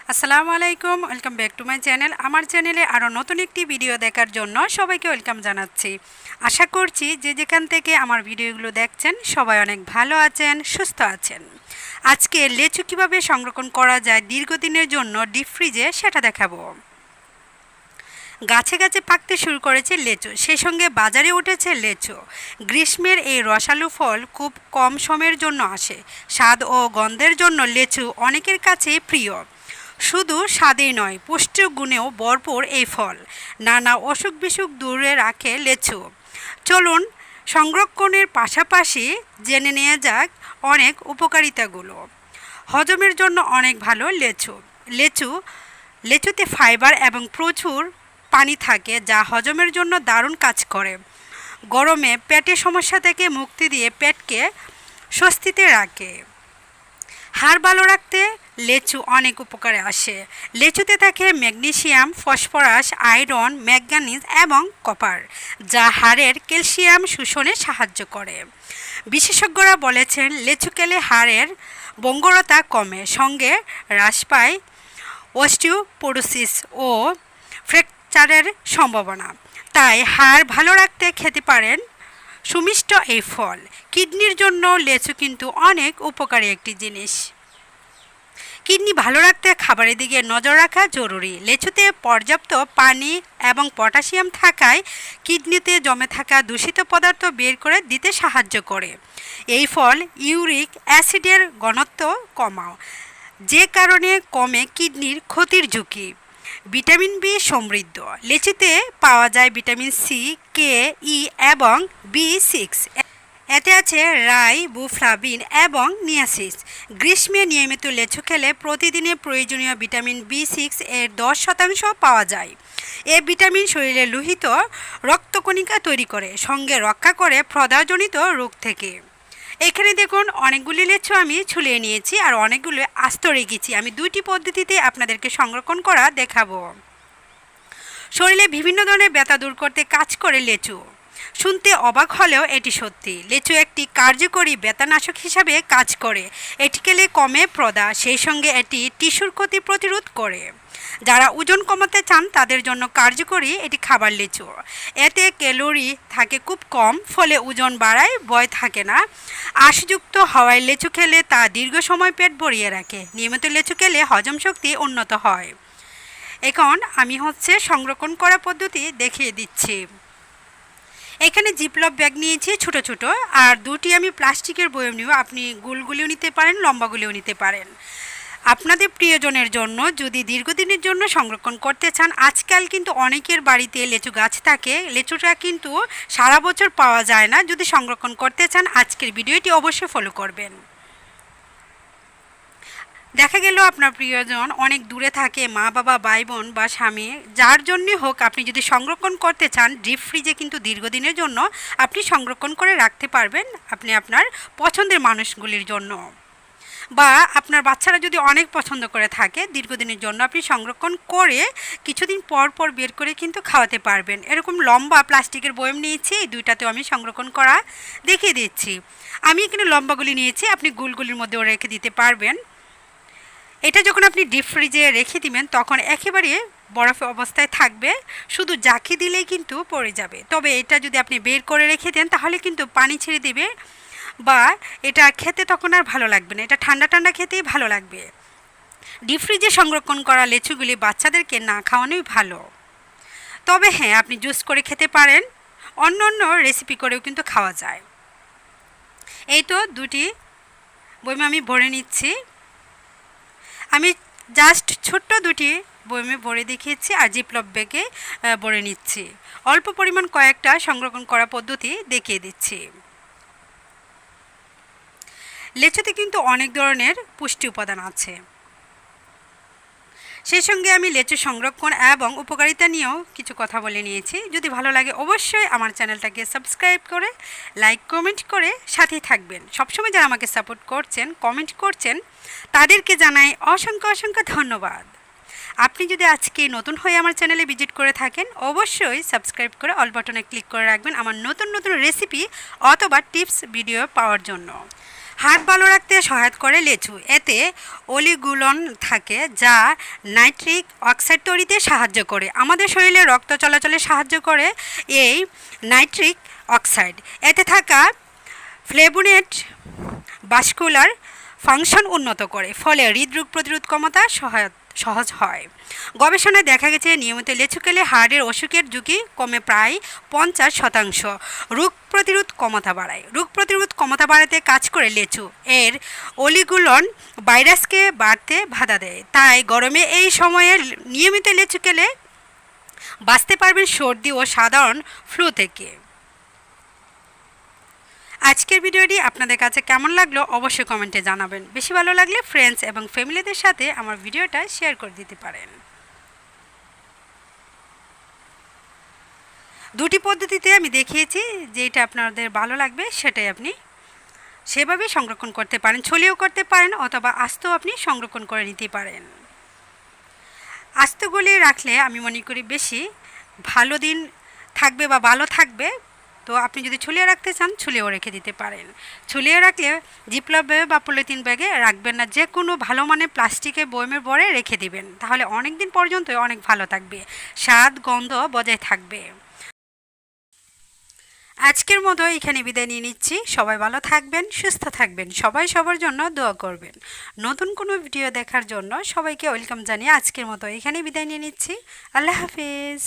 আসসালামু আলাইকুম, welcome back to my channel. আমার চ্যানেলে আরও নতুন একটি ভিডিও দেখার জন্য সবাইকে ওয়েলকাম জানাচ্ছি। আশা করছি যে যেখান থেকে আমার ভিডিওগুলো দেখছেন সবাই অনেক ভালো আছেন, সুস্থ আছেন। আজকে লেচু কীভাবে সংরক্ষণ করা যায় দীর্ঘদিনের জন্য ডিপ ফ্রিজে সেটা দেখাবো। গাছে গাছে পাকতে শুরু করেছে লেচু, সেই সঙ্গে বাজারে উঠেছে লেচু। গ্রীষ্মের এই রসালো ফল খুব কম সময়ের জন্য আসে। স্বাদ ও গন্ধের জন্য লেচু অনেকের কাছেই প্রিয়। শুধু স্বাদেই নয়, পুষ্টি গুণেও ভরপুর এই ফল। নানা অসুখ বিসুখ দূরে রাখে লেচু। চলুন সংরক্ষণের পাশাপাশি জেনে নেওয়া যাক অনেক উপকারিতাগুলো। হজমের জন্য অনেক ভালো লেচুতে ফাইবার এবং প্রচুর পানি থাকে, যা হজমের জন্য দারুণ কাজ করে। গরমে পেটের সমস্যা থেকে মুক্তি দিয়ে পেটকে স্বস্তিতে রাখে। হাড় ভালো রাখতে লেচু অনেক উপকারে আসে। লেচুতে থাকে ম্যাগনেসিয়াম, ফসফরাস, আয়রন, ম্যাঙ্গানিজ এবং কপার, যা হাড়ের ক্যালসিয়াম শোষণে সাহায্য করে। বিশেষজ্ঞরা বলেছেন লেচু খেলে হাড়ের ভঙ্গুরতা কমে, সঙ্গে হ্রাস পায় অস্টিওপোরোসিস ও ফ্র্যাকচারের সম্ভাবনা। তাই হাড় ভালো রাখতে খেতে পারেন সুমিষ্ট এই ফল। কিডনির জন্য লেচু কিন্তু অনেক উপকারী একটি জিনিস। কিডনি ভালো রাখতে খাবারের দিকে নজর রাখা জরুরি। লেচুতে পর্যাপ্ত পানি এবং পটাশিয়াম থাকায় কিডনিতে জমে থাকা দূষিত পদার্থ বের করে দিতে সাহায্য করে। এই ফল ইউরিক অ্যাসিডের ঘনত্ব কমায়, যে কারণে কমে কিডনির ক্ষতির ঝুঁকি। ভিটামিন বি সমৃদ্ধ। লেচুতে পাওয়া যায় ভিটামিন সি, কে, ই এবং বি6। এতে আছে রাইবোফ্লাভিন এবং নিয়াসিন। গ্রীষ্মে নিয়মিত লেচু খেলে প্রতিদিনে প্রয়োজনীয় ভিটামিন বি6 এর 10% পাওয়া যায়। এই ভিটামিন শরীরে লোহিত রক্তকণিকা তৈরি করে, সঙ্গে রক্ষা করে প্রদাহজনিত রোগ থেকে। এখানে দেখুন অনেকগুলি লেচু আমি ছুলিয়ে নিয়েছি আর অনেকগুলো আস্ত রেখেছি। আমি দুইটি পদ্ধতিতে আপনাদেরকে সংরক্ষণ করা দেখাবো। শরীরে বিভিন্ন ধরনের ব্যথা দূর করতে কাজ করে লেচু। শুনতে অবাক হলেও এটি সত্যি। লেচু একটি কার্যকরী ব্যথানাশক হিসাবে কাজ করে। এটি খেলে কমে প্রদাহ, সেই সঙ্গে এটি টিস্যুর ক্ষতি প্রতিরোধ করে। যারা ওজন কমাতে চান তাদের জন্য কার্যকরী এটি খাবার লেচু। এতে ক্যালোরি থাকে খুব কম, ফলে ওজন বাড়ায় ভয় থাকে না। আঁশযুক্ত হওয়ায় লেচু খেলে তা দীর্ঘ সময় পেট ভরিয়ে রাখে। নিয়মিত লেচু খেলে হজম শক্তি উন্নত হয়। এখন আমি সংরক্ষণ করা পদ্ধতি দেখিয়ে দিচ্ছি। এখানে জিপলক ব্যাগ নিয়েছি ছোট ছোট, আর দুটি আমি প্লাস্টিকের বয়ম নিব। আপনি গোলগুলিও নিতে পারেন, লম্বাগুলিও নিতে পারেন। আপনাদের প্রিয়জনের জন্য যদি দীর্ঘদিনের জন্য সংরক্ষণ করতে চান, আজকাল কিন্তু অনেকের বাড়িতে লেচু গাছ থাকে। লেচুটা কিন্তু সারা বছর পাওয়া যায় না। যদি সংরক্ষণ করতে চান আজকের ভিডিওটি অবশ্যই ফলো করবেন। দেখা গেল আপনার প্রিয়জন অনেক দূরে থাকে, মা বাবা, ভাই বোন বা স্বামী, যার জন্যে হোক আপনি যদি সংরক্ষণ করতে চান ডিপ ফ্রিজে কিন্তু দীর্ঘদিনের জন্য আপনি সংরক্ষণ করে রাখতে পারবেন আপনি আপনার পছন্দের মানুষগুলির জন্য। বা আপনার বাচ্চারা যদি অনেক পছন্দ করে থাকে, দীর্ঘদিনের জন্য আপনি সংরক্ষণ করে কিছুদিন পর পর বের করে কিন্তু খাওয়াতে পারবেন। এরকম লম্বা প্লাস্টিকের বয়ম নিয়েছি, এই দুইটাতেও আমি সংরক্ষণ করা দেখিয়ে দিচ্ছি। আমি এখানে লম্বাগুলি নিয়েছি, আপনি গোলগুলির মধ্যেও রেখে দিতে পারবেন। এটা যখন আপনি ডিপ ফ্রিজে রেখে দিবেন তখন একেবারে বরফ অবস্থায় থাকবে, শুধু জাকি দিলেই কিন্তু পড়ে যাবে। তবে এটা যদি আপনি বের করে রেখে দেন তাহলে কিন্তু পানি ছেড়ে দেবে, বা এটা খেতে তখন আর ভালো লাগবে না। এটা ঠান্ডা ঠান্ডা খেতেই ভালো লাগবে। ডিপ ফ্রিজে সংরক্ষণ করা লেচুগুলি বাচ্চাদেরকে না খাওয়ানোই ভালো। তবে হ্যাঁ, আপনি জুস করে খেতে পারেন, অন্য অন্য রেসিপি করেও কিন্তু খাওয়া যায়। এই তো দুটি বয়মে আমি ভরে নিচ্ছি। আমি জাস্ট ছোট্ট দুটি বয়মে ভরে দেখিয়েছি আর জিপলক ব্যাগে ভরে নিচ্ছি। অল্প পরিমাণ কয়েকটা সংরক্ষণ করা পদ্ধতি দেখিয়ে দিচ্ছি। লেচুতে কিন্তু অনেক ধরনের পুষ্টি উপাদান আছে। সেই সঙ্গে আমি লেচু সংরক্ষণ এবং উপকারিতা নিয়েও কিছু কথা বলে নিয়েছি। যদি ভালো লাগে অবশ্যই আমার চ্যানেলটাকে সাবস্ক্রাইব করে লাইক কমেন্ট করে সাথেই থাকবেন। সবসময় যারা আমাকে সাপোর্ট করছেন, কমেন্ট করছেন, তাদেরকে জানাই অসংখ্য অসংখ্য ধন্যবাদ। আপনি যদি আজকে নতুন হয়ে আমার চ্যানেলে ভিজিট করে থাকেন অবশ্যই সাবস্ক্রাইব করে অল বাটনে ক্লিক করে রাখবেন আমার নতুন নতুন রেসিপি অথবা টিপস ভিডিও পাওয়ার জন্য। হার্ট ভালো রাখতে সহায়তা করে লেচু, এতে অলিগুলন থাকে যা নাইট্রিক অক্সাইড তৈরিতে সাহায্য করে। আমাদের শরীরে রক্ত চলাচলে সাহায্য করে এই নাইট্রিক অক্সাইড। এতে থাকা ফ্লেভোনেট ভাস্কুলার ফাংশন উন্নত করে, ফলে হৃদরোগ প্রতিরোধ ক্ষমতা সহজ হয়। গবেষণায় দেখা গেছে নিয়মিত লেচু খেলে হার্টের অসুখের ঝুঁকি কমে প্রায় 50%। রোগ প্রতিরোধ ক্ষমতা বাড়ায়, রোগ প্রতিরোধ ক্ষমতা বাড়াতে কাজ করে লেচু। এর অলিগুলন ভাইরাসকে বাড়তে বাধা দেয়, তাই গরমে এই সময়ে নিয়মিত লেচু খেলে বাঁচতে পারবেন সর্দি ও সাধারণ ফ্লু থেকে। আজকের ভিডিওটি আপনাদের কাছে কেমন লাগলো অবশ্যই কমেন্টে জানাবেন। বেশি ভালো লাগলে ফ্রেন্ডস এবং ফ্যামিলিদের সাথে আমার ভিডিওটা শেয়ার করে দিতে পারেন। দুটি পদ্ধতিতে আমি দেখিয়েছি, যেটা আপনাদের ভালো লাগবে সেটাই আপনি সেভাবে সংরক্ষণ করতে পারেন, ছলিয়েও করতে পারেন অথবা আস্তেও আপনি সংরক্ষণ করে নিতে পারেন। আস্ত গলিয়ে রাখলে আমি মনে করি বেশি ভালো দিন থাকবে বা ভালো থাকবে। তো আপনি যদি ছুলিয়ে রাখতে চান ছুলিয়েও রেখে দিতে পারেন। ছুলিয়ে রাখলে জিপলক ব্যাগে বা পলিথিন ব্যাগে রাখবেন না, যে কোনো ভালো মানের প্লাস্টিকের বয়মের ভরে রেখে দিবেন, তাহলে অনেক দিন পর্যন্ত অনেক ভালো থাকবে, স্বাদ গন্ধ বজায় থাকবে। আজকের মতো এখানে বিদায় নিয়ে নিচ্ছি। সবাই ভালো থাকবেন, সুস্থ থাকবেন, সবাই সবার জন্য দোয়া করবেন। নতুন কোনো ভিডিও দেখার জন্য সবাইকে ওয়েলকাম জানিয়ে আজকের মতো এখানে বিদায় নিয়ে নিচ্ছি। আল্লাহ হাফিজ।